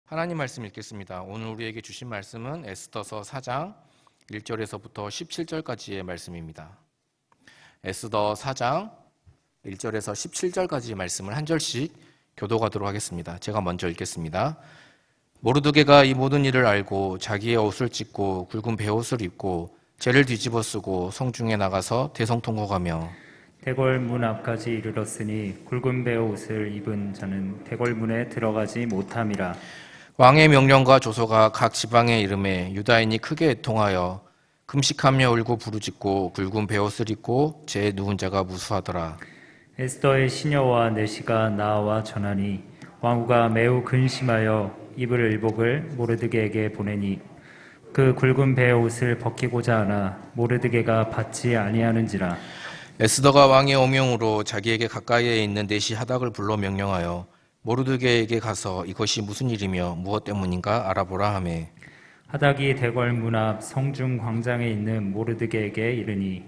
하나님 말씀 읽겠습니다. 오늘 우리에게 주신 말씀은 에스더서 4장 1절에서부터 17절까지의 말씀입니다. 에스더 4장 1절에서 17절까지의 말씀을 한 절씩 교독하도록 하겠습니다. 제가 먼저 읽겠습니다. 모르드게가 이 모든 일을 알고 자기의 옷을 찢고 굵은 베옷을 입고 재를 뒤집어 쓰고 성중에 나가서 대성통곡하며 대궐 문 앞까지 이르렀으니 굵은 베옷을 입은 자는 대궐 문에 들어가지 못함이라. 왕의 명령과 조서가 각 지방에 이름에 유다인이 크게 애통하여 금식하며 울고 부르짖고 굵은 베옷을 입고 제 누운 자가 무수하더라. 에스더의 시녀와 내시가 나와 전하니 왕후가 매우 근심하여 입을 의복을 모르드게에게 보내니 그 굵은 베옷을 벗기고자 하나 모르드게가 받지 아니하는지라. 에스더가 왕의 오명으로 자기에게 가까이에 있는 내시 하닥을 불러 명령하여 모르드게에게 가서 이것이 무슨 일이며 무엇 때문인가 알아보라 하매 하닥이 대궐 문 앞 성중 광장에 있는 모르드게에게 이르니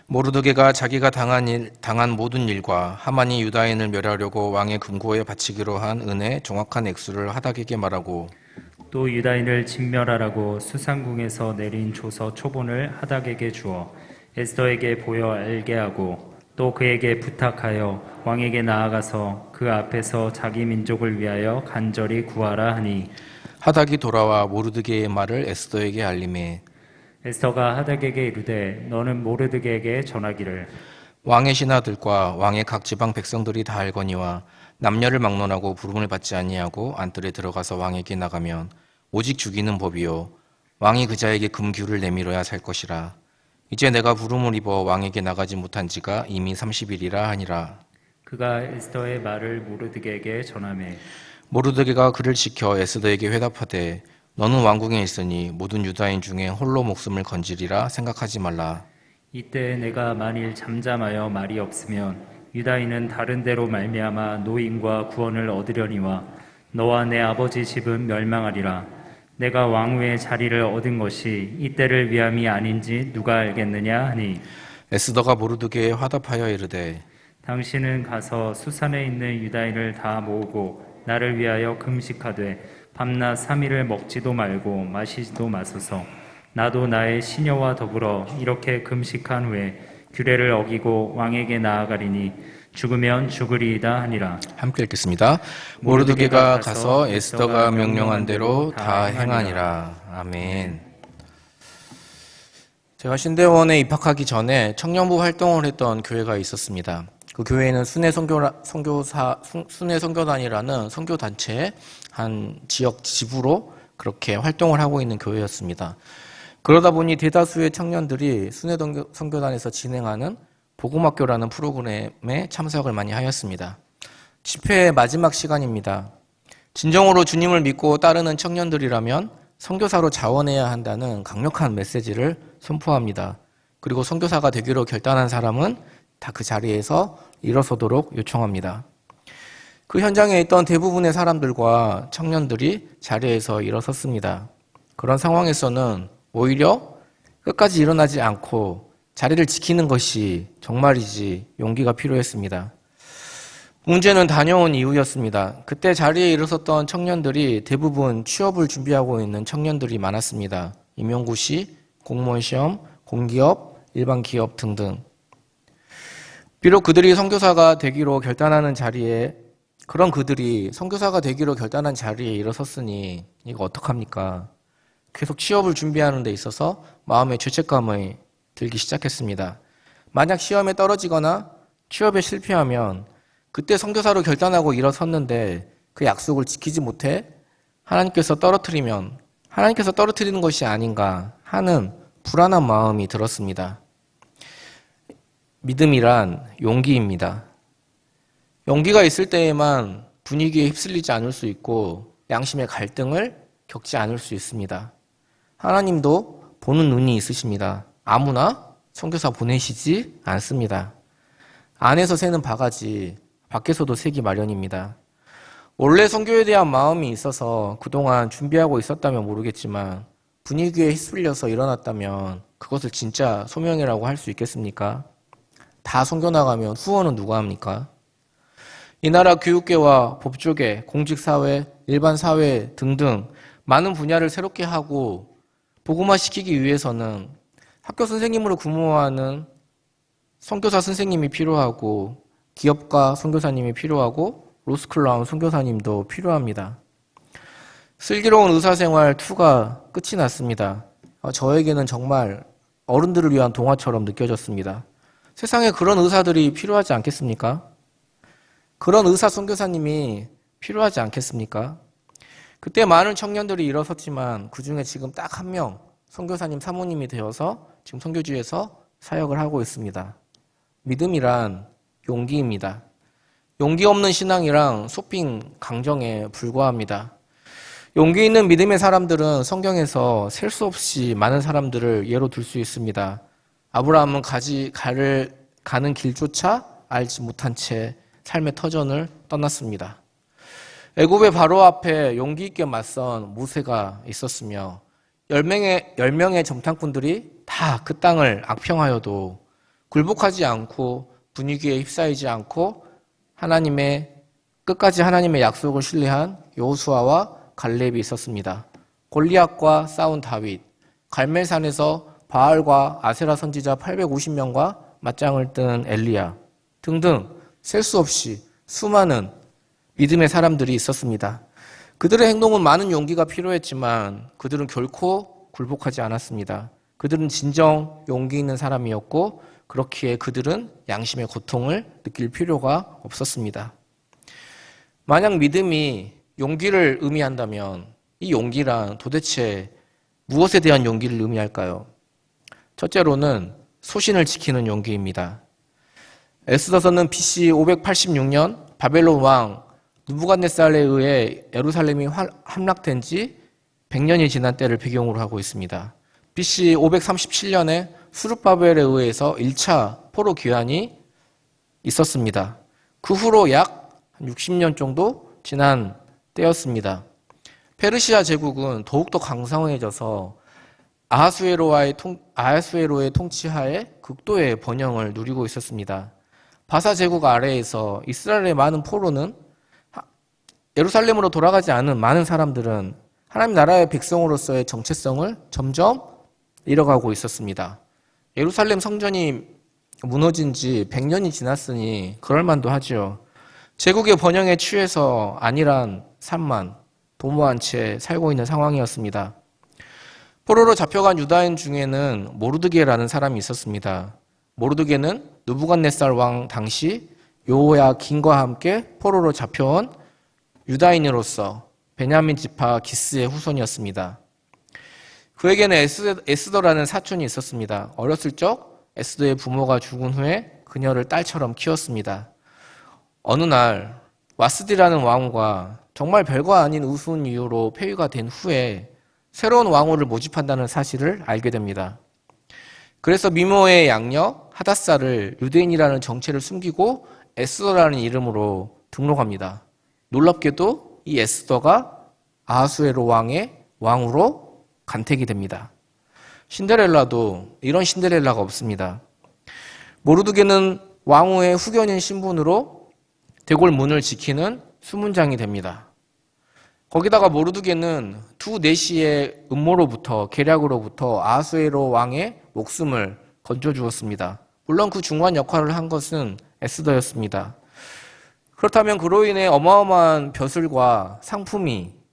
모르드게가 자기가 당한 모든 일과 하만이 유다인을 멸하려고 왕의 금고에 바치기로 한 은의 정확한 액수를 하닥에게 말하고 또 유다인을 진멸하라고 수상궁에서 내린 조서 초본을 하닥에게 주어 에스더에게 보여 알게 하고 또 그에게 부탁하여 왕에게 나아가서 그 앞에서 자기 민족을 위하여 간절히 구하라 하니 하닥이 돌아와 모르드게의 말을 에스더에게 알림해 에스더가 하닥에게 이르되 너는 모르드게에게 전하기를 왕의 신하들과 왕의 각 지방 백성들이 다 알거니와 남녀를 막론하고 부름을 받지 아니하고 안뜰에 들어가서 왕에게 나가면 오직 죽이는 법이요 왕이 그자에게 금규를 내밀어야 살 것이라. 이제 내가 부름을 입어 왕에게 나가지 못한 지가 이미 30일이라 하니라. 그가 에스더의 말을 모르드게에게 전하매 모르드게가 그를 지켜 에스더에게 회답하되 너는 왕궁에 있으니 모든 유다인 중에 홀로 목숨을 건지리라 생각하지 말라. 이때 내가 만일 잠잠하여 말이 없으면 유다인은 다른 데로 말미암아 노임과 구원을 얻으려니와 너와 내 아버지 집은 멸망하리라. 내가 왕후의 자리를 얻은 것이 이때를 위함이 아닌지 누가 알겠느냐 하니 에스더가 모르드게에 화답하여 이르되 당신은 가서 수산에 있는 유다인을 다 모으고 나를 위하여 금식하되 밤낮 3일을 먹지도 말고 마시지도 마소서. 나도 나의 시녀와 더불어 이렇게 금식한 후에 규례를 어기고 왕에게 나아가리니 죽으면 죽으리이다 하니라. 함께 읽겠습니다. 모르드게가 가서 에스더가 명령한 대로 다 행하니라. 아멘. 제가 신대원에 입학하기 전에 청년부 활동을 했던 교회가 있었습니다. 그 교회는 순회 선교단이라는 선교단체 한 지역 지부로 그렇게 활동을 하고 있는 교회였습니다. 그러다 보니 대다수의 청년들이 순회 선교단에서 진행하는 복음학교라는 프로그램에 참석을 많이 하였습니다. 집회의 마지막 시간입니다. 진정으로 주님을 믿고 따르는 청년들이라면 선교사로 자원해야 한다는 강력한 메시지를 선포합니다. 그리고 선교사가 되기로 결단한 사람은 다 그 자리에서 일어서도록 요청합니다. 그 현장에 있던 대부분의 사람들과 청년들이 자리에서 일어섰습니다. 그런 상황에서는 오히려 끝까지 일어나지 않고 자리를 지키는 것이 정말이지 용기가 필요했습니다. 문제는 다녀온 이후였습니다. 그때 자리에 일어섰던 청년들이 대부분 취업을 준비하고 있는 청년들이 많았습니다. 임용고시, 공무원 시험, 공기업, 일반 기업 등등. 비록 그들이 선교사가 되기로 결단하는 자리에 그런 그들이 선교사가 되기로 결단한 자리에 일어섰으니 이거 어떡합니까? 계속 취업을 준비하는 데 있어서 마음의 죄책감이 들기 시작했습니다. 만약 시험에 떨어지거나 취업에 실패하면 그때 선교사로 결단하고 일어섰는데 그 약속을 지키지 못해 하나님께서 떨어뜨리는 것이 아닌가 하는 불안한 마음이 들었습니다. 믿음이란 용기입니다. 용기가 있을 때에만 분위기에 휩쓸리지 않을 수 있고 양심의 갈등을 겪지 않을 수 있습니다. 하나님도 보는 눈이 있으십니다. 아무나 선교사 보내시지 않습니다. 안에서 새는 바가지, 밖에서도 새기 마련입니다. 원래 선교에 대한 마음이 있어서 그동안 준비하고 있었다면 모르겠지만 분위기에 휩쓸려서 일어났다면 그것을 진짜 소명이라고 할 수 있겠습니까? 다 선교 나가면 후원은 누가 합니까? 이 나라 교육계와 법조계, 공직사회, 일반사회 등등 많은 분야를 새롭게 하고 복음화시키기 위해서는 학교 선생님으로 근무하는 선교사 선생님이 필요하고 기업가 선교사님이 필요하고 로스쿨 나온 선교사님도 필요합니다. 슬기로운 의사생활 2가 끝이 났습니다. 저에게는 정말 어른들을 위한 동화처럼 느껴졌습니다. 세상에 그런 의사들이 필요하지 않겠습니까? 그런 의사 선교사님이 필요하지 않겠습니까? 그때 많은 청년들이 일어섰지만 그중에 지금 딱 한 명 선교사님 사모님이 되어서 지금 선교지에서 사역을 하고 있습니다. 믿음이란 용기입니다. 용기 없는 신앙이랑 쇼핑 강정에 불과합니다. 용기 있는 믿음의 사람들은 성경에서 셀 수 없이 많은 사람들을 예로 들 수 있습니다. 아브라함은 가는 길조차 알지 못한 채 삶의 터전을 떠났습니다. 애굽의 바로 앞에 용기 있게 맞선 모세가 있었으며 10명의 정탐꾼들이 다 그 땅을 악평하여도 굴복하지 않고 분위기에 휩싸이지 않고 끝까지 하나님의 약속을 신뢰한 여호수아와 갈렙이 있었습니다. 골리앗과 싸운 다윗, 갈멜산에서 바알과 아세라 선지자 850명과 맞짱을 뜬 엘리야 등등 셀 수 없이 수많은 믿음의 사람들이 있었습니다. 그들의 행동은 많은 용기가 필요했지만 그들은 결코 굴복하지 않았습니다. 그들은 진정 용기 있는 사람이었고 그렇기에 그들은 양심의 고통을 느낄 필요가 없었습니다. 만약 믿음이 용기를 의미한다면 이 용기란 도대체 무엇에 대한 용기를 의미할까요? 첫째로는 소신을 지키는 용기입니다. 에스더서는 BC 586년 바벨론 왕 느부갓네살에 의해 예루살렘이 함락된 지 100년이 지난 때를 배경으로 하고 있습니다. BC 537년에 수르바벨에 의해서 1차 포로 귀환이 있었습니다. 그 후로 약 60년 정도 지난 때였습니다. 페르시아 제국은 더욱더 강성해져서 아하수에로의 통치하에 극도의 번영을 누리고 있었습니다. 바사 제국 아래에서 이스라엘의 많은 포로는 예루살렘으로 돌아가지 않은 많은 사람들은 하나님 나라의 백성으로서의 정체성을 점점 잃어가고 있었습니다. 예루살렘 성전이 무너진 지 100년이 지났으니 그럴만도 하죠. 제국의 번영에 취해서 안일한 삶만 도모한 채 살고 있는 상황이었습니다. 포로로 잡혀간 유다인 중에는 모르드게라는 사람이 있었습니다. 모르드게는 느부갓네살 왕 당시 요호야긴과 함께 포로로 잡혀온 유다인으로서 베냐민 지파 기스의 후손이었습니다. 그에게는 에스더라는 사촌이 있었습니다. 어렸을 적 에스더의 부모가 죽은 후에 그녀를 딸처럼 키웠습니다. 어느 날 와스디라는 왕후가 정말 별거 아닌 우스운 이유로 폐위가 된 후에 새로운 왕후를 모집한다는 사실을 알게 됩니다. 그래서 미모의 양녀 하닷사를 유대인이라는 정체를 숨기고 에스더라는 이름으로 등록합니다. 놀랍게도 이 에스더가 아하수에로 왕의 왕후로 간택이 됩니다. 신데렐라도 이런 신데렐라가 없습니다. 모르드게는 왕후의 후견인 신분으로 대궐 문을 지키는 수문장이 됩니다. 거기다가 모르드게는 두 내시의 음모로부터 계략으로부터 아하수에로 왕의 목숨을 건져주었습니다. 물론 그 중요한 역할을 한 것은 에스더였습니다. 그렇다면 그로 인해 어마어마한 벼슬과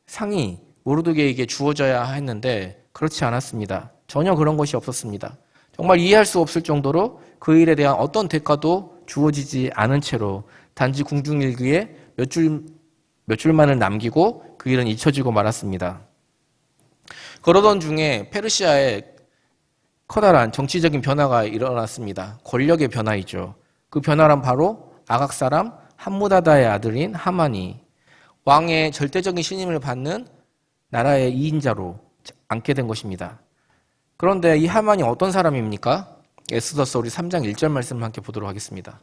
상이 모르드게에게 주어져야 했는데 그렇지 않았습니다. 전혀 그런 것이 없었습니다. 정말 이해할 수 없을 정도로 그 일에 대한 어떤 대가도 주어지지 않은 채로 단지 궁중일기에 몇 줄만을 남기고 그 일은 잊혀지고 말았습니다. 그러던 중에 페르시아에 커다란 정치적인 변화가 일어났습니다. 권력의 변화이죠. 그 변화란 바로 아각 사람 함무다다의 아들인 하만이 왕의 절대적인 신임을 받는 나라의 2인자로 앉게 된 것입니다. 그런데 이 하만이 어떤 사람입니까? 에스더서 우리 3장 1절 말씀을 함께 보도록 하겠습니다.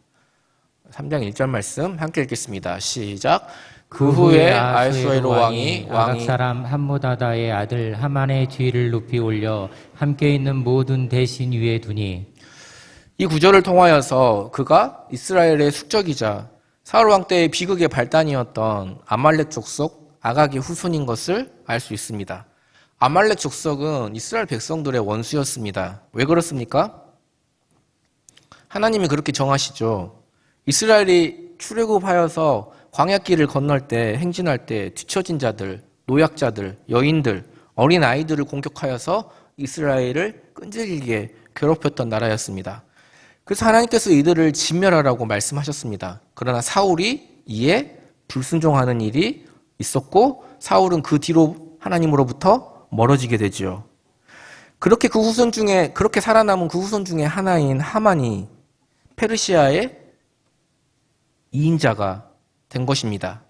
3장 1절 말씀 함께 읽겠습니다. 시작. 그 후에 아하수에로 왕이 아각 사람 함무다다의 아들 하만의 뒤를 높이 올려 함께 있는 모든 대신 위에 두니. 이 구절을 통하여서 그가 이스라엘의 숙적이자 사울 왕 때의 비극의 발단이었던 아말렉 족속 아각의 후손인 것을 알 수 있습니다. 아말렉 족속은 이스라엘 백성들의 원수였습니다. 왜 그렇습니까? 하나님이 그렇게 정하시죠. 이스라엘이 출애굽하여서 광야길을 건널 때, 행진할 때 뒤처진 자들, 노약자들, 여인들, 어린 아이들을 공격하여서 이스라엘을 끈질기게 괴롭혔던 나라였습니다. 그래서 하나님께서 이들을 진멸하라고 말씀하셨습니다. 그러나 사울이 이에 불순종하는 일이 있었고 사울은 그 뒤로 하나님으로부터 멀어지게 되지요. 그렇게 살아남은 그 후손 중에 하나인 하만이 페르시아의 2인자가 된 것입니다.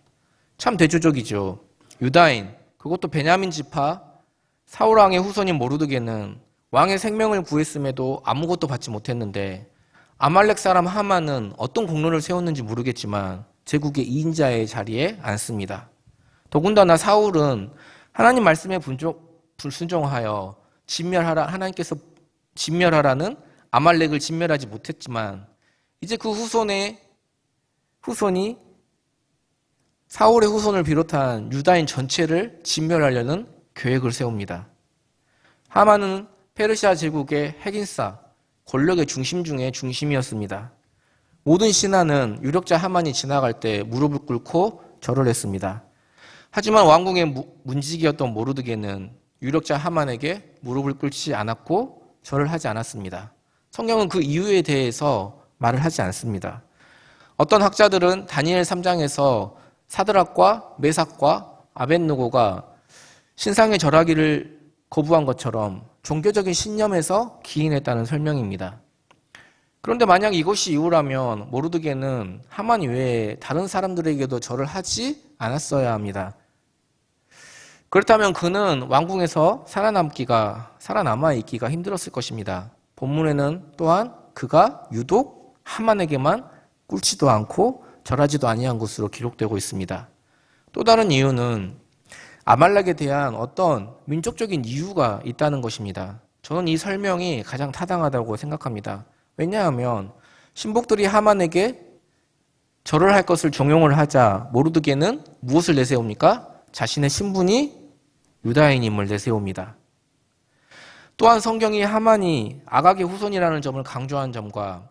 참 대조적이죠. 유다인, 그것도 베냐민 지파 사울 왕의 후손인 모르드게는 왕의 생명을 구했음에도 아무것도 받지 못했는데 아말렉 사람 하만은 어떤 공로를 세웠는지 모르겠지만 제국의 2인자의 자리에 앉습니다. 더군다나 사울은 하나님 말씀에 불순종하여 하나님께서 진멸하라는 아말렉을 진멸하지 못했지만 이제 그 후손이 사울의 후손을 비롯한 유다인 전체를 진멸하려는 계획을 세웁니다. 하만은 페르시아 제국의 핵인싸, 권력의 중심 중에 중심이었습니다. 모든 신하는 유력자 하만이 지나갈 때 무릎을 꿇고 절을 했습니다. 하지만 왕궁의 문지기였던 모르드게는 유력자 하만에게 무릎을 꿇지 않았고 절을 하지 않았습니다. 성경은 그 이유에 대해서 말을 하지 않습니다. 어떤 학자들은 다니엘 3장에서 사드락과 메삭과 아벳느고가 신상에 절하기를 거부한 것처럼 종교적인 신념에서 기인했다는 설명입니다. 그런데 만약 이것이 이유라면 모르드게는 하만 이외에 다른 사람들에게도 절을 하지 않았어야 합니다. 그렇다면 그는 왕궁에서 살아남아 있기가 힘들었을 것입니다. 본문에는 또한 그가 유독 하만에게만 꿇지도 않고 절하지도 아니한 것으로 기록되고 있습니다. 또 다른 이유는 아말렉에 대한 어떤 민족적인 이유가 있다는 것입니다. 저는 이 설명이 가장 타당하다고 생각합니다. 왜냐하면 신복들이 하만에게 절을 할 것을 종용을 하자 모르드게는 무엇을 내세웁니까? 자신의 신분이 유다인임을 내세웁니다. 또한 성경이 하만이 아각의 후손이라는 점을 강조한 점과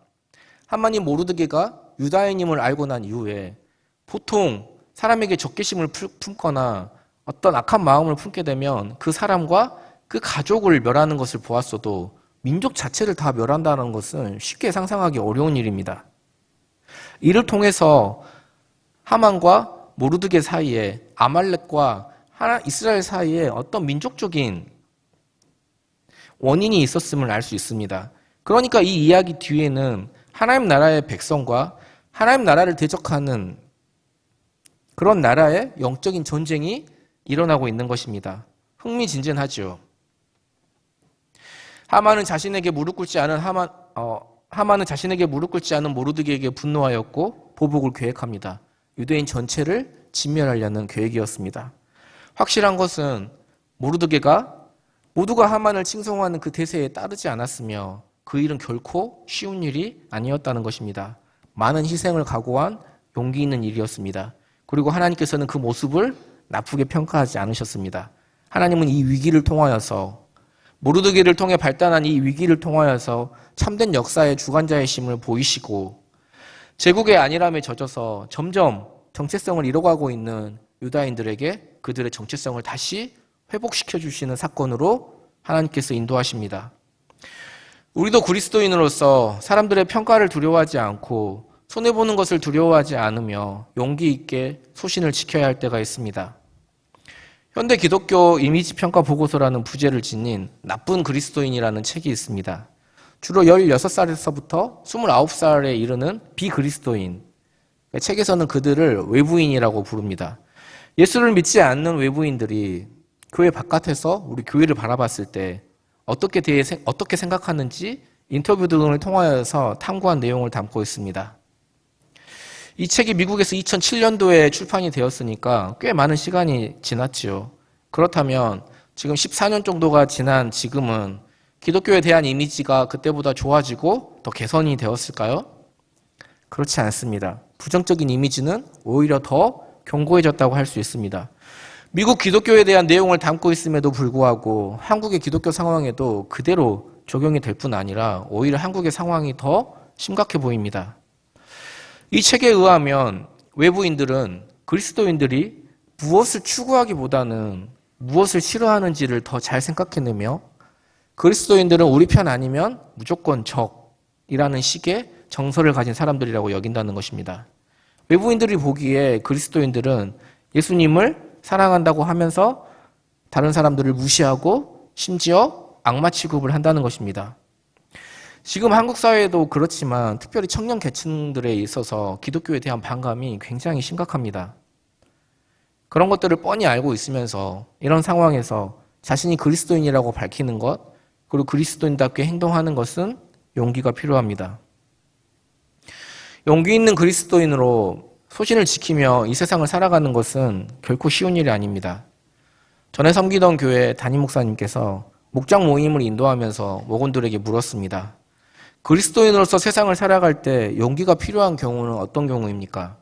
하만이 모르드게가 유다인임을 알고 난 이후에 보통 사람에게 적개심을 품거나 어떤 악한 마음을 품게 되면 그 사람과 그 가족을 멸하는 것을 보았어도 민족 자체를 다 멸한다는 것은 쉽게 상상하기 어려운 일입니다. 이를 통해서 하만과 모르드게 사이에 아말렉과 이스라엘 사이에 어떤 민족적인 원인이 있었음을 알 수 있습니다. 그러니까 이 이야기 뒤에는 하나님 나라의 백성과 하나님 나라를 대적하는 그런 나라의 영적인 전쟁이 일어나고 있는 것입니다. 흥미진진하죠. 하만은 자신에게 무릎 꿇지 않은 모르드게에게 분노하였고 보복을 계획합니다. 유대인 전체를 진멸하려는 계획이었습니다. 확실한 것은 모르드게가 모두가 하만을 칭송하는 그 대세에 따르지 않았으며 그 일은 결코 쉬운 일이 아니었다는 것입니다. 많은 희생을 각오한 용기 있는 일이었습니다. 그리고 하나님께서는 그 모습을 나쁘게 평가하지 않으셨습니다. 하나님은 이 위기를 통하여서 모르드게를 통해 발단한 이 위기를 통하여서 참된 역사의 주관자의 심을 보이시고 제국의 안일함에 젖어서 점점 정체성을 잃어가고 있는 유다인들에게 그들의 정체성을 다시 회복시켜 주시는 사건으로 하나님께서 인도하십니다. 우리도 그리스도인으로서 사람들의 평가를 두려워하지 않고 손해보는 것을 두려워하지 않으며 용기 있게 소신을 지켜야 할 때가 있습니다. 현대 기독교 이미지 평가 보고서라는 부제를 지닌 나쁜 그리스도인이라는 책이 있습니다. 주로 16살에서부터 29살에 이르는 비그리스도인, 책에서는 그들을 외부인이라고 부릅니다. 예수를 믿지 않는 외부인들이 교회 바깥에서 우리 교회를 바라봤을 때 어떻게 생각하는지 인터뷰 등을 통하여서 탐구한 내용을 담고 있습니다. 이 책이 미국에서 2007년도에 출판이 되었으니까 꽤 많은 시간이 지났지요. 그렇다면 지금 14년 정도가 지난 지금은 기독교에 대한 이미지가 그때보다 좋아지고 더 개선이 되었을까요? 그렇지 않습니다. 부정적인 이미지는 오히려 더 견고해졌다고 할 수 있습니다. 미국 기독교에 대한 내용을 담고 있음에도 불구하고 한국의 기독교 상황에도 그대로 적용이 될 뿐 아니라 오히려 한국의 상황이 더 심각해 보입니다. 이 책에 의하면 외부인들은 그리스도인들이 무엇을 추구하기보다는 무엇을 싫어하는지를 더 잘 생각해내며 그리스도인들은 우리 편 아니면 무조건 적이라는 식의 정서를 가진 사람들이라고 여긴다는 것입니다. 외부인들이 보기에 그리스도인들은 예수님을 사랑한다고 하면서 다른 사람들을 무시하고 심지어 악마 취급을 한다는 것입니다. 지금 한국 사회에도 그렇지만 특별히 청년 계층들에 있어서 기독교에 대한 반감이 굉장히 심각합니다. 그런 것들을 뻔히 알고 있으면서 이런 상황에서 자신이 그리스도인이라고 밝히는 것, 그리고 그리스도인답게 행동하는 것은 용기가 필요합니다. 용기 있는 그리스도인으로 소신을 지키며 이 세상을 살아가는 것은 결코 쉬운 일이 아닙니다. 전에 섬기던 교회 담임 목사님께서 목장 모임을 인도하면서 목원들에게 물었습니다. 그리스도인으로서 세상을 살아갈 때 용기가 필요한 경우는 어떤 경우입니까?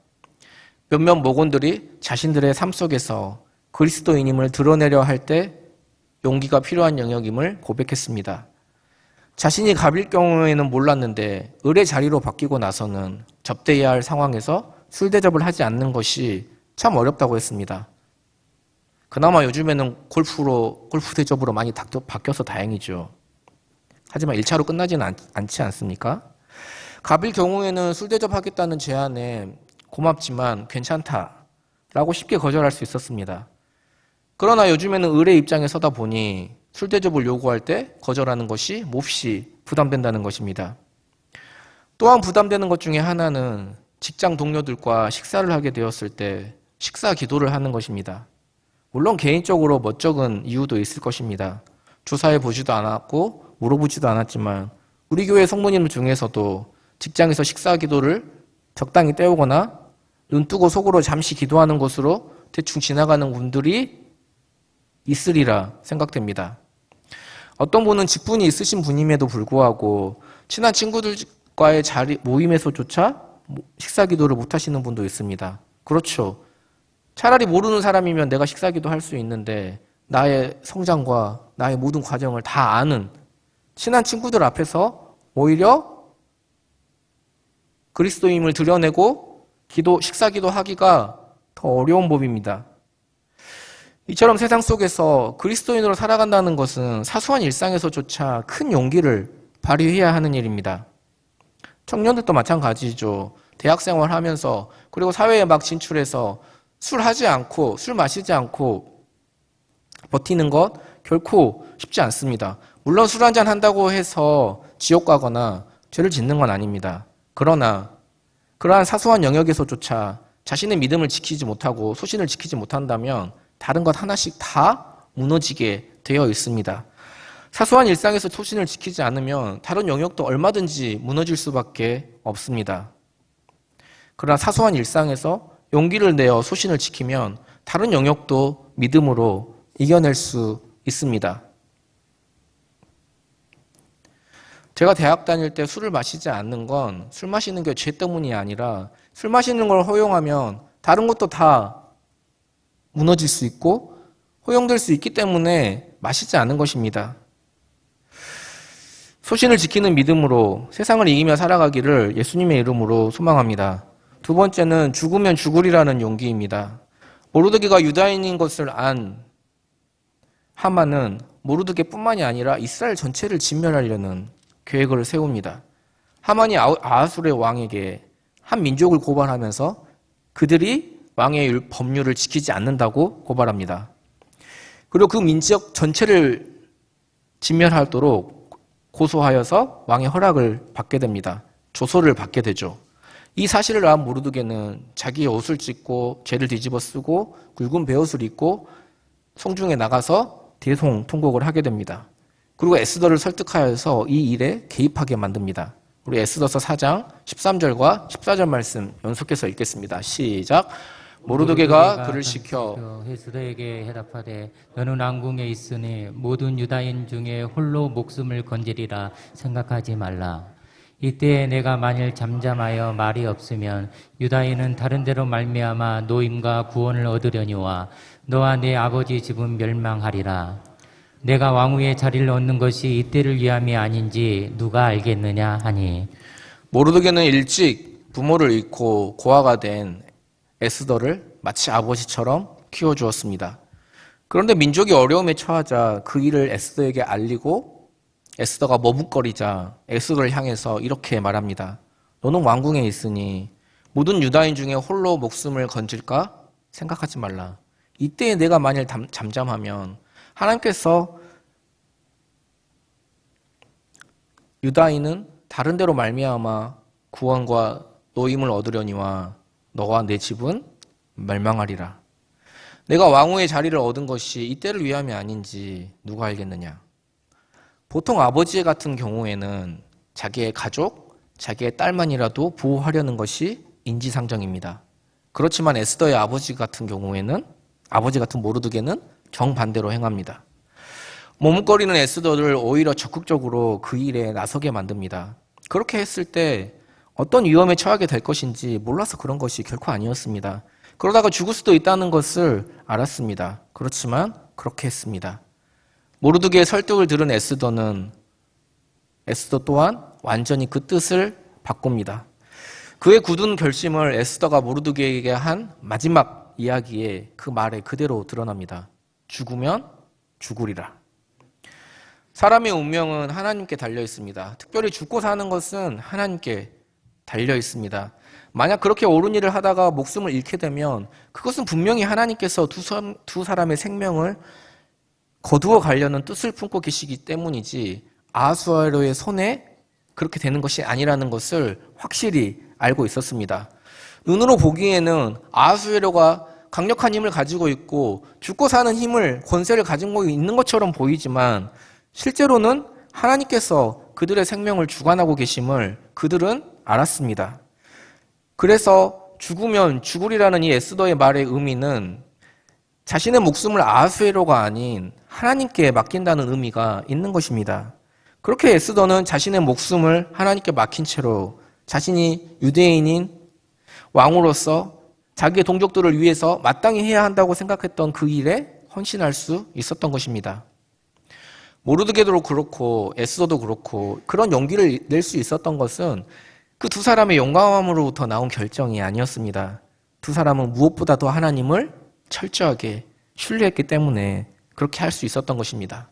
몇몇 목원들이 자신들의 삶 속에서 그리스도인임을 드러내려 할 때 용기가 필요한 영역임을 고백했습니다. 자신이 갑일 경우에는 몰랐는데 을의 자리로 바뀌고 나서는 접대해야 할 상황에서 술 대접을 하지 않는 것이 참 어렵다고 했습니다. 그나마 요즘에는 골프 대접으로 많이 바뀌어서 다행이죠. 하지만 1차로 끝나지는 않지 않습니까? 갑일 경우에는 술 대접하겠다는 제안에 고맙지만 괜찮다라고 쉽게 거절할 수 있었습니다. 그러나 요즘에는 을의 입장에 서다 보니 술 대접을 요구할 때 거절하는 것이 몹시 부담된다는 것입니다. 또한 부담되는 것 중에 하나는 직장 동료들과 식사를 하게 되었을 때 식사 기도를 하는 것입니다. 물론 개인적으로 멋쩍은 이유도 있을 것입니다. 조사해 보지도 않았고 물어보지도 않았지만 우리 교회 성도님 중에서도 직장에서 식사 기도를 적당히 때우거나 눈 뜨고 속으로 잠시 기도하는 것으로 대충 지나가는 분들이 있으리라 생각됩니다. 어떤 분은 직분이 있으신 분임에도 불구하고 친한 친구들과의 모임에서조차 식사 기도를 못 하시는 분도 있습니다. 그렇죠. 차라리 모르는 사람이면 내가 식사 기도 할 수 있는데 나의 성장과 나의 모든 과정을 다 아는 친한 친구들 앞에서 오히려 그리스도임을 드러내고 식사 기도하기가 더 어려운 법입니다. 이처럼 세상 속에서 그리스도인으로 살아간다는 것은 사소한 일상에서조차 큰 용기를 발휘해야 하는 일입니다. 청년들도 마찬가지죠. 대학생활 하면서 그리고 사회에 막 진출해서 술 마시지 않고 버티는 것 결코 쉽지 않습니다. 물론 술 한잔 한다고 해서 지옥 가거나 죄를 짓는 건 아닙니다. 그러나 그러한 사소한 영역에서조차 자신의 믿음을 지키지 못하고 소신을 지키지 못한다면 다른 것 하나씩 다 무너지게 되어 있습니다. 사소한 일상에서 소신을 지키지 않으면 다른 영역도 얼마든지 무너질 수밖에 없습니다. 그러나 사소한 일상에서 용기를 내어 소신을 지키면 다른 영역도 믿음으로 이겨낼 수 있습니다. 제가 대학 다닐 때 술을 마시지 않는 건 술 마시는 게 죄 때문이 아니라 술 마시는 걸 허용하면 다른 것도 다 무너질 수 있고 허용될 수 있기 때문에 마시지 않은 것입니다. 소신을 지키는 믿음으로 세상을 이기며 살아가기를 예수님의 이름으로 소망합니다. 두 번째는 죽으면 죽으리라는 용기입니다. 모르드게가 유다인인 것을 안 하만은 모르드게뿐만이 아니라 이스라엘 전체를 진멸하려는 계획을 세웁니다. 하만이 아하술의 왕에게 한 민족을 고발하면서 그들이 왕의 법률을 지키지 않는다고 고발합니다. 그리고 그 민족 전체를 진멸하도록 고소하여서 왕의 허락을 받게 됩니다. 조서를 받게 되죠. 이 사실을 안 모르드게는 자기의 옷을 찢고 죄를 뒤집어 쓰고 굵은 베옷을 입고 성중에 나가서 대성통곡을 하게 됩니다. 그리고 에스더를 설득하여서 이 일에 개입하게 만듭니다. 우리 에스더서 4장 13절과 14절 말씀 연속해서 읽겠습니다. 시작. 모르드게가 그를 시켜 에스더에게 해답하되 너는 왕궁에 있으니 모든 유다인 중에 홀로 목숨을 건지리라 생각하지 말라. 이때에 내가 만일 잠잠하여 말이 없으면 유다인은 다른 데로 말미암아 노임과 구원을 얻으려니와 너와 내 아버지 집은 멸망하리라. 내가 왕후의 자리를 얻는 것이 이때를 위함이 아닌지 누가 알겠느냐 하니 모르드게는 일찍 부모를 잃고 고아가 된 에스더를 마치 아버지처럼 키워주었습니다. 그런데 민족이 어려움에 처하자 그 일을 에스더에게 알리고 에스더가 머뭇거리자 에스더를 향해서 이렇게 말합니다. 너는 왕궁에 있으니 모든 유다인 중에 홀로 목숨을 건질까 생각하지 말라. 이때에 내가 만일 잠잠하면 하나님께서 유다인은 다른 데로 말미암아 구원과 노임을 얻으려니와 너와 내 집은 멸망하리라. 내가 왕후의 자리를 얻은 것이 이때를 위함이 아닌지 누가 알겠느냐. 보통 아버지 같은 경우에는 자기의 가족, 자기의 딸만이라도 보호하려는 것이 인지상정입니다. 그렇지만 에스더의 아버지 같은 경우에는 아버지 같은 모르드게는 정반대로 행합니다. 머뭇거리는 에스더를 오히려 적극적으로 그 일에 나서게 만듭니다. 그렇게 했을 때 어떤 위험에 처하게 될 것인지 몰라서 그런 것이 결코 아니었습니다. 그러다가 죽을 수도 있다는 것을 알았습니다. 그렇지만 그렇게 했습니다. 모르드게의 설득을 들은 에스더 또한 완전히 그 뜻을 바꿉니다. 그의 굳은 결심을 에스더가 모르드게에게 한 마지막 이야기에 그 말에 그대로 드러납니다. 죽으면 죽으리라. 사람의 운명은 하나님께 달려 있습니다. 특별히 죽고 사는 것은 하나님께 달려 있습니다. 만약 그렇게 옳은 일을 하다가 목숨을 잃게 되면 그것은 분명히 하나님께서 두 사람의 생명을 거두어 가려는 뜻을 품고 계시기 때문이지 아하수에로의 손에 그렇게 되는 것이 아니라는 것을 확실히 알고 있었습니다. 눈으로 보기에는 아하수에로가 강력한 힘을 가지고 있고 죽고 사는 힘을 권세를 가지고 있는 것처럼 보이지만 실제로는 하나님께서 그들의 생명을 주관하고 계심을 그들은 알았습니다. 그래서 죽으면 죽으리라는 이 에스더의 말의 의미는 자신의 목숨을 아하수에로가 아닌 하나님께 맡긴다는 의미가 있는 것입니다. 그렇게 에스더는 자신의 목숨을 하나님께 맡긴 채로 자신이 유대인인 왕으로서 자기의 동족들을 위해서 마땅히 해야 한다고 생각했던 그 일에 헌신할 수 있었던 것입니다. 모르드게도 그렇고 에스더도 그렇고 그런 용기를 낼 수 있었던 것은 그 두 사람의 용감함으로부터 나온 결정이 아니었습니다. 두 사람은 무엇보다도 하나님을 철저하게 신뢰했기 때문에 그렇게 할 수 있었던 것입니다.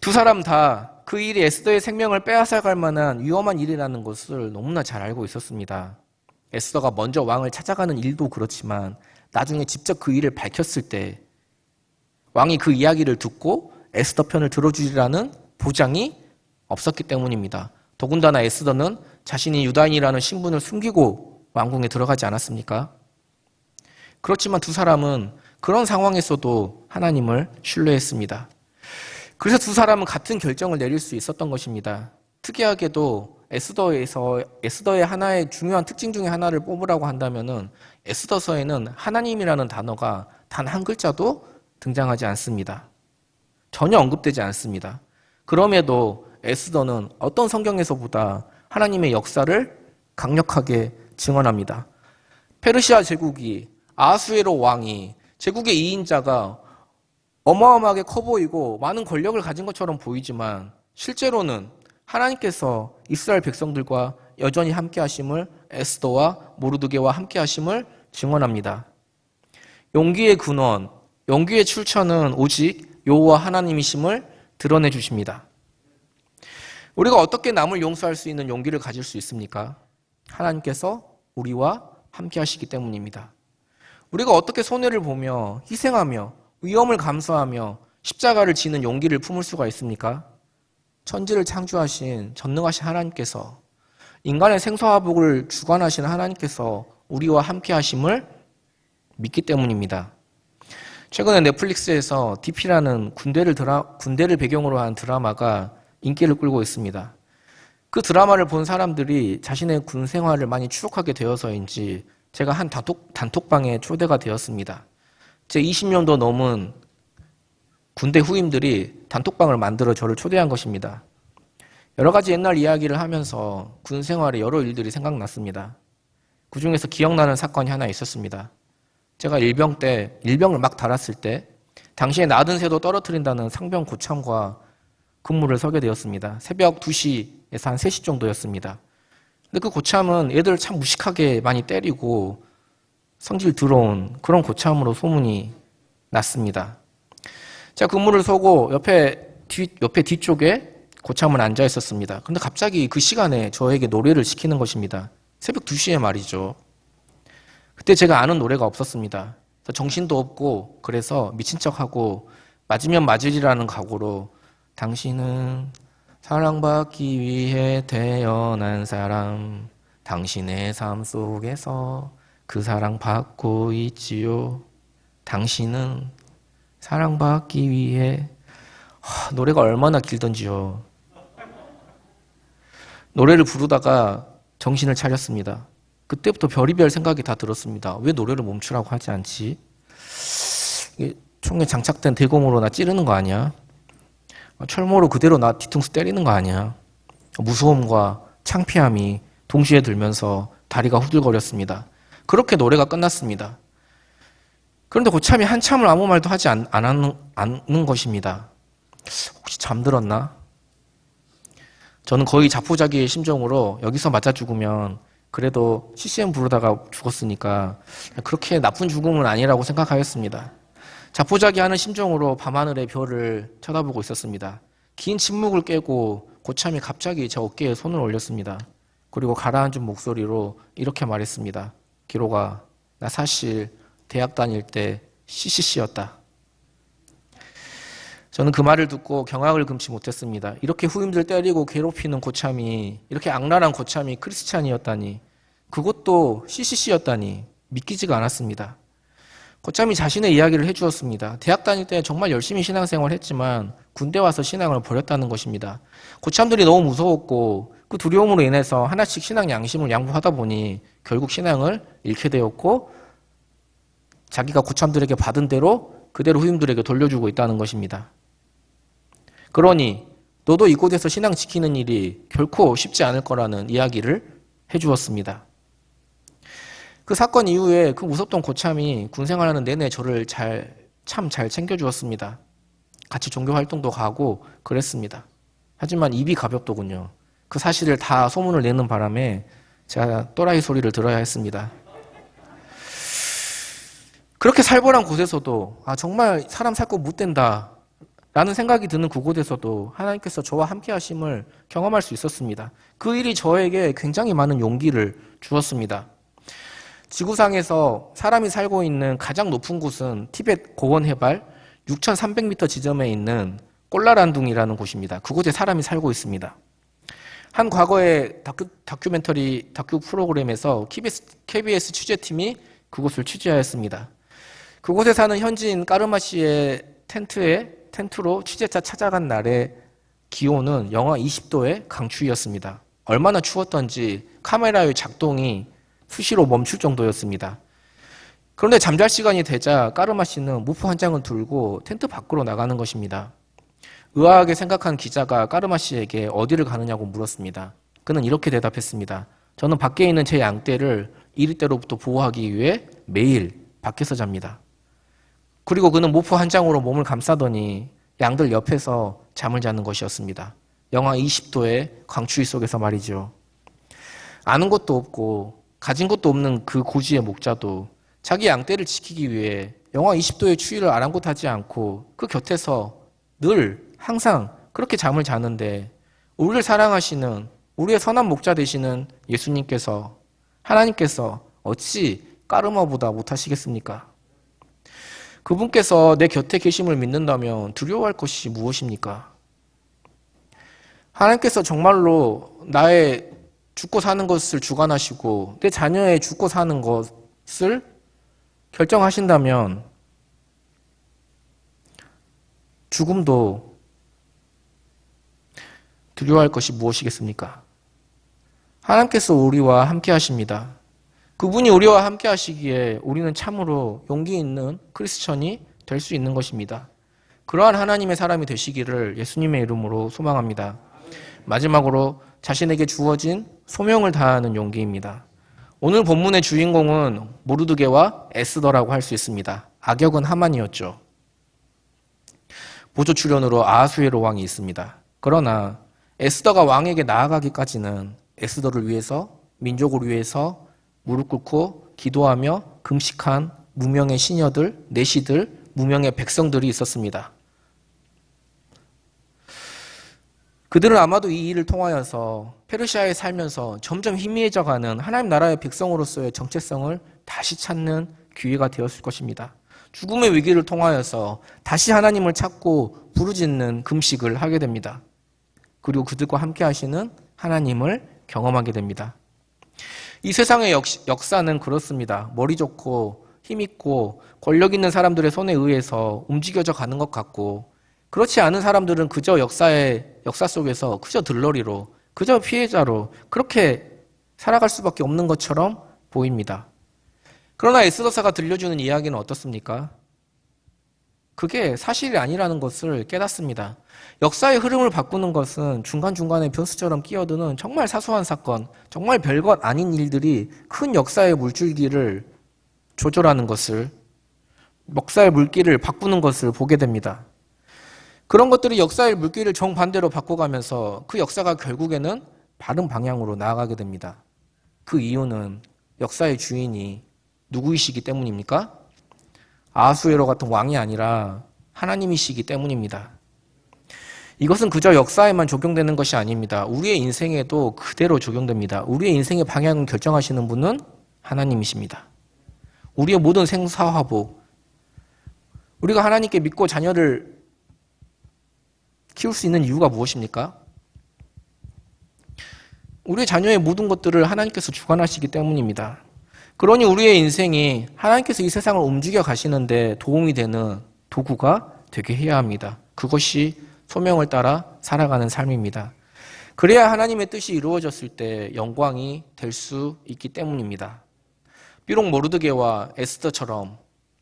두 사람 다 그 일이 에스더의 생명을 빼앗아갈 만한 위험한 일이라는 것을 너무나 잘 알고 있었습니다. 에스더가 먼저 왕을 찾아가는 일도 그렇지만 나중에 직접 그 일을 밝혔을 때 왕이 그 이야기를 듣고 에스더 편을 들어주리라는 보장이 없었기 때문입니다. 더군다나 에스더는 자신이 유다인이라는 신분을 숨기고 왕궁에 들어가지 않았습니까? 그렇지만 두 사람은 그런 상황에서도 하나님을 신뢰했습니다. 그래서 두 사람은 같은 결정을 내릴 수 있었던 것입니다. 특이하게도 에스더의 하나의 중요한 특징 중에 하나를 뽑으라고 한다면은 에스더서에는 하나님이라는 단어가 단 한 글자도 등장하지 않습니다. 전혀 언급되지 않습니다. 그럼에도 에스더는 어떤 성경에서보다 하나님의 역사를 강력하게 증언합니다. 페르시아 제국이 아하수에로 왕이 제국의 2인자가 어마어마하게 커 보이고 많은 권력을 가진 것처럼 보이지만 실제로는 하나님께서 이스라엘 백성들과 여전히 함께 하심을 에스더와 모르드게와 함께 하심을 증언합니다. 용기의 근원, 용기의 출처는 오직 여호와 하나님이심을 드러내 주십니다. 우리가 어떻게 남을 용서할 수 있는 용기를 가질 수 있습니까? 하나님께서 우리와 함께 하시기 때문입니다. 우리가 어떻게 손해를 보며 희생하며 위험을 감수하며 십자가를 지는 용기를 품을 수가 있습니까? 천지를 창조하신 전능하신 하나님께서 인간의 생사화복을 주관하신 하나님께서 우리와 함께 하심을 믿기 때문입니다. 최근에 넷플릭스에서 DP라는 군대를 배경으로 한 드라마가 인기를 끌고 있습니다. 그 드라마를 본 사람들이 자신의 군 생활을 많이 추억하게 되어서인지 제가 한 단톡방에 초대가 되었습니다. 제 20년도 넘은 군대 후임들이 단톡방을 만들어 저를 초대한 것입니다. 여러 가지 옛날 이야기를 하면서 군 생활의 여러 일들이 생각났습니다. 그 중에서 기억나는 사건이 하나 있었습니다. 제가 일병을 막 달았을 때 당시에 낮은 새도 떨어뜨린다는 상병 고참과 근무를 서게 되었습니다. 새벽 2시에서 한 3시 정도였습니다. 근데 그 고참은 애들 참 무식하게 많이 때리고 성질 더러운 그런 고참으로 소문이 났습니다. 제가 근무를 서고 옆에 뒤쪽에 고참은 앉아 있었습니다. 근데 갑자기 그 시간에 저에게 노래를 시키는 것입니다. 새벽 2시에 말이죠. 그때 제가 아는 노래가 없었습니다. 정신도 없고 그래서 미친 척하고 맞으면 맞으리라는 각오로 당신은 사랑받기 위해 태어난 사람, 당신의 삶 속에서 그 사랑 받고 있지요. 당신은 사랑받기 위해 노래가 얼마나 길던지요. 노래를 부르다가 정신을 차렸습니다. 그때부터 별의별 생각이 다 들었습니다. 왜 노래를 멈추라고 하지 않지? 총에 장착된 대검으로 나 찌르는 거 아니야? 철모로 그대로 나 뒤통수 때리는 거 아니야? 무서움과 창피함이 동시에 들면서 다리가 후들거렸습니다. 그렇게 노래가 끝났습니다. 그런데 고참이 한참을 아무 말도 하지 않는 것입니다. 혹시 잠들었나? 저는 거의 자포자기의 심정으로 여기서 맞아 죽으면 그래도 CCM 부르다가 죽었으니까 그렇게 나쁜 죽음은 아니라고 생각하였습니다. 자포자기하는 심정으로 밤하늘의 별을 쳐다보고 있었습니다. 긴 침묵을 깨고 고참이 갑자기 제 어깨에 손을 올렸습니다. 그리고 가라앉은 목소리로 이렇게 말했습니다. 기록아, 나 사실 대학 다닐 때 CCC였다. 저는 그 말을 듣고 경악을 금치 못했습니다. 이렇게 후임들 때리고 괴롭히는 고참이, 이렇게 악랄한 고참이 크리스찬이었다니, 그것도 CCC였다니 믿기지가 않았습니다. 고참이 자신의 이야기를 해주었습니다. 대학 다닐 때 정말 열심히 신앙생활을 했지만 군대 와서 신앙을 버렸다는 것입니다. 고참들이 너무 무서웠고 그 두려움으로 인해서 하나씩 신앙 양심을 양보하다 보니 결국 신앙을 잃게 되었고 자기가 고참들에게 받은 대로 그대로 후임들에게 돌려주고 있다는 것입니다. 그러니 너도 이곳에서 신앙 지키는 일이 결코 쉽지 않을 거라는 이야기를 해주었습니다. 그 사건 이후에 그 무섭던 고참이 군 생활하는 내내 저를 참 잘 챙겨주었습니다. 같이 종교 활동도 가고 그랬습니다. 하지만 입이 가볍더군요. 그 사실을 다 소문을 내는 바람에 제가 또라이 소리를 들어야 했습니다. 그렇게 살벌한 곳에서도 정말 사람 살고 못된다 라는 생각이 드는 그곳에서도 하나님께서 저와 함께 하심을 경험할 수 있었습니다. 그 일이 저에게 굉장히 많은 용기를 주었습니다. 지구상에서 사람이 살고 있는 가장 높은 곳은 티벳 고원 해발 6,300m 지점에 있는 꼴라란둥이라는 곳입니다. 그곳에 사람이 살고 있습니다. 한 과거의 다큐 프로그램에서 KBS 취재팀이 그곳을 취재하였습니다. 그곳에 사는 현지인 까르마 씨의 텐트로 취재차 찾아간 날의 기온은 영하 20도의 강추위였습니다. 얼마나 추웠던지 카메라의 작동이 수시로 멈출 정도였습니다. 그런데 잠잘 시간이 되자 까르마 씨는 무프 한 장을 들고 텐트 밖으로 나가는 것입니다. 의아하게 생각한 기자가 까르마 씨에게 어디를 가느냐고 물었습니다. 그는 이렇게 대답했습니다. 저는 밖에 있는 제 양떼를 이리떼로부터 보호하기 위해 매일 밖에서 잡니다. 그리고 그는 모프 한 장으로 몸을 감싸더니 양들 옆에서 잠을 자는 것이었습니다. 영하 20도의 강추위 속에서 말이죠. 아는 것도 없고 가진 것도 없는 그 고지의 목자도 자기 양떼를 지키기 위해 영하 20도의 추위를 아랑곳하지 않고 그 곁에서 늘 항상 그렇게 잠을 자는데 우리를 사랑하시는 우리의 선한 목자 되시는 예수님께서 하나님께서 어찌 까르마보다 못하시겠습니까? 그분께서 내 곁에 계심을 믿는다면 두려워할 것이 무엇입니까? 하나님께서 정말로 나의 죽고 사는 것을 주관하시고 내 자녀의 죽고 사는 것을 결정하신다면 죽음도 두려워할 것이 무엇이겠습니까? 하나님께서 우리와 함께 하십니다. 그분이 우리와 함께 하시기에 우리는 참으로 용기 있는 크리스천이 될 수 있는 것입니다. 그러한 하나님의 사람이 되시기를 예수님의 이름으로 소망합니다. 마지막으로 자신에게 주어진 소명을 다하는 용기입니다. 오늘 본문의 주인공은 모르드게와 에스더라고 할 수 있습니다. 악역은 하만이었죠. 보조 출연으로 아하수에로 왕이 있습니다. 그러나 에스더가 왕에게 나아가기까지는 에스더를 위해서, 민족을 위해서 무릎 꿇고 기도하며 금식한 무명의 시녀들, 내시들, 무명의 백성들이 있었습니다. 그들은 아마도 이 일을 통하여서 페르시아에 살면서 점점 희미해져가는 하나님 나라의 백성으로서의 정체성을 다시 찾는 기회가 되었을 것입니다. 죽음의 위기를 통하여서 다시 하나님을 찾고 부르짖는 금식을 하게 됩니다. 그리고 그들과 함께 하시는 하나님을 경험하게 됩니다. 이 세상의 역사는 그렇습니다. 머리 좋고 힘있고 권력 있는 사람들의 손에 의해서 움직여져 가는 것 같고, 그렇지 않은 사람들은 그저 역사 속에서 그저 들러리로, 그저 피해자로 그렇게 살아갈 수밖에 없는 것처럼 보입니다. 그러나 에스더사가 들려주는 이야기는 어떻습니까? 그게 사실이 아니라는 것을 깨닫습니다. 역사의 흐름을 바꾸는 것은 중간중간에 변수처럼 끼어드는 정말 사소한 사건, 정말 별것 아닌 일들이 큰 역사의 물줄기를 조절하는 것을, 역사의 물길을 바꾸는 것을 보게 됩니다. 그런 것들이 역사의 물길을 정반대로 바꿔가면서 그 역사가 결국에는 바른 방향으로 나아가게 됩니다. 그 이유는 역사의 주인이 누구이시기 때문입니까? 아하수에로 같은 왕이 아니라 하나님이시기 때문입니다. 이것은 그저 역사에만 적용되는 것이 아닙니다. 우리의 인생에도 그대로 적용됩니다. 우리의 인생의 방향을 결정하시는 분은 하나님이십니다. 우리의 모든 생사화복, 우리가 하나님께 믿고 자녀를 키울 수 있는 이유가 무엇입니까? 우리의 자녀의 모든 것들을 하나님께서 주관하시기 때문입니다. 그러니 우리의 인생이 하나님께서 이 세상을 움직여 가시는데 도움이 되는 도구가 되게 해야 합니다. 그것이 소명을 따라 살아가는 삶입니다. 그래야 하나님의 뜻이 이루어졌을 때 영광이 될 수 있기 때문입니다. 비록 모르드게와 에스더처럼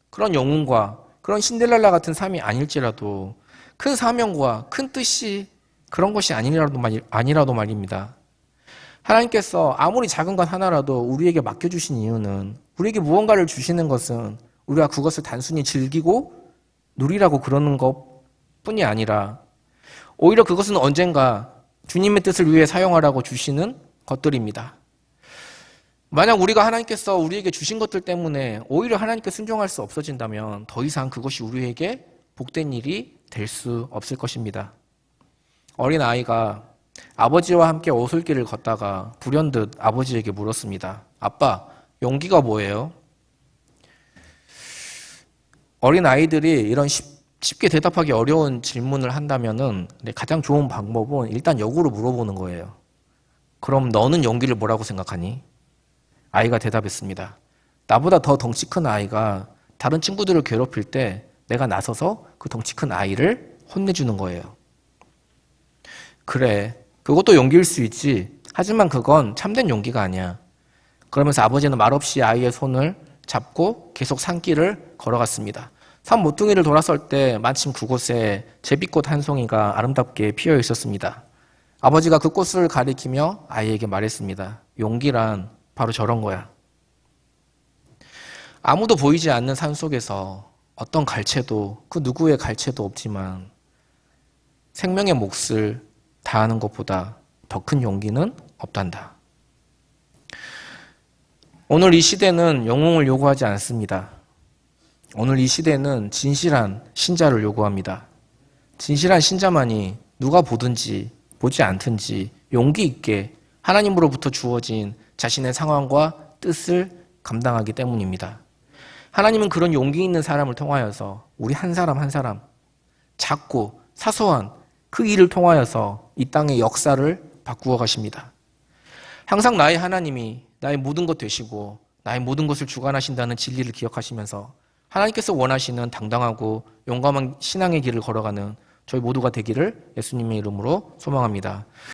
그런 영웅과 그런 신데렐라 같은 삶이 아닐지라도 큰 사명과 큰 뜻이 그런 것이 아니라도 말입니다. 하나님께서 아무리 작은 것 하나라도 우리에게 맡겨주신 이유는, 우리에게 무언가를 주시는 것은 우리가 그것을 단순히 즐기고 누리라고 그러는 것뿐이 아니라 오히려 그것은 언젠가 주님의 뜻을 위해 사용하라고 주시는 것들입니다. 만약 우리가 하나님께서 우리에게 주신 것들 때문에 오히려 하나님께 순종할 수 없어진다면 더 이상 그것이 우리에게 복된 일이 될 수 없을 것입니다. 어린 아이가 아버지와 함께 오솔길을 걷다가 불현듯 아버지에게 물었습니다. 아빠, 용기가 뭐예요? 어린 아이들이 이런 쉽게 대답하기 어려운 질문을 한다면은 가장 좋은 방법은 일단 역으로 물어보는 거예요. 그럼 너는 용기를 뭐라고 생각하니? 아이가 대답했습니다. 나보다 더 덩치 큰 아이가 다른 친구들을 괴롭힐 때 내가 나서서 그 덩치 큰 아이를 혼내주는 거예요. 그래, 그것도 용기일 수 있지. 하지만 그건 참된 용기가 아니야. 그러면서 아버지는 말없이 아이의 손을 잡고 계속 산길을 걸어갔습니다. 산 모퉁이를 돌아설 때 마침 그곳에 제비꽃 한 송이가 아름답게 피어 있었습니다. 아버지가 그 꽃을 가리키며 아이에게 말했습니다. 용기란 바로 저런 거야. 아무도 보이지 않는 산 속에서 어떤 갈채도, 그 누구의 갈채도 없지만 생명의 몫을 다하는 것보다 더 큰 용기는 없단다. 오늘 이 시대는 영웅을 요구하지 않습니다. 오늘 이 시대는 진실한 신자를 요구합니다. 진실한 신자만이 누가 보든지 보지 않든지 용기 있게 하나님으로부터 주어진 자신의 상황과 뜻을 감당하기 때문입니다. 하나님은 그런 용기 있는 사람을 통하여서 우리 한 사람 한 사람, 작고 사소한 그 일을 통하여서 이 땅의 역사를 바꾸어 가십니다. 항상 나의 하나님이 나의 모든 것 되시고 나의 모든 것을 주관하신다는 진리를 기억하시면서 하나님께서 원하시는 당당하고 용감한 신앙의 길을 걸어가는 저희 모두가 되기를 예수님의 이름으로 소망합니다.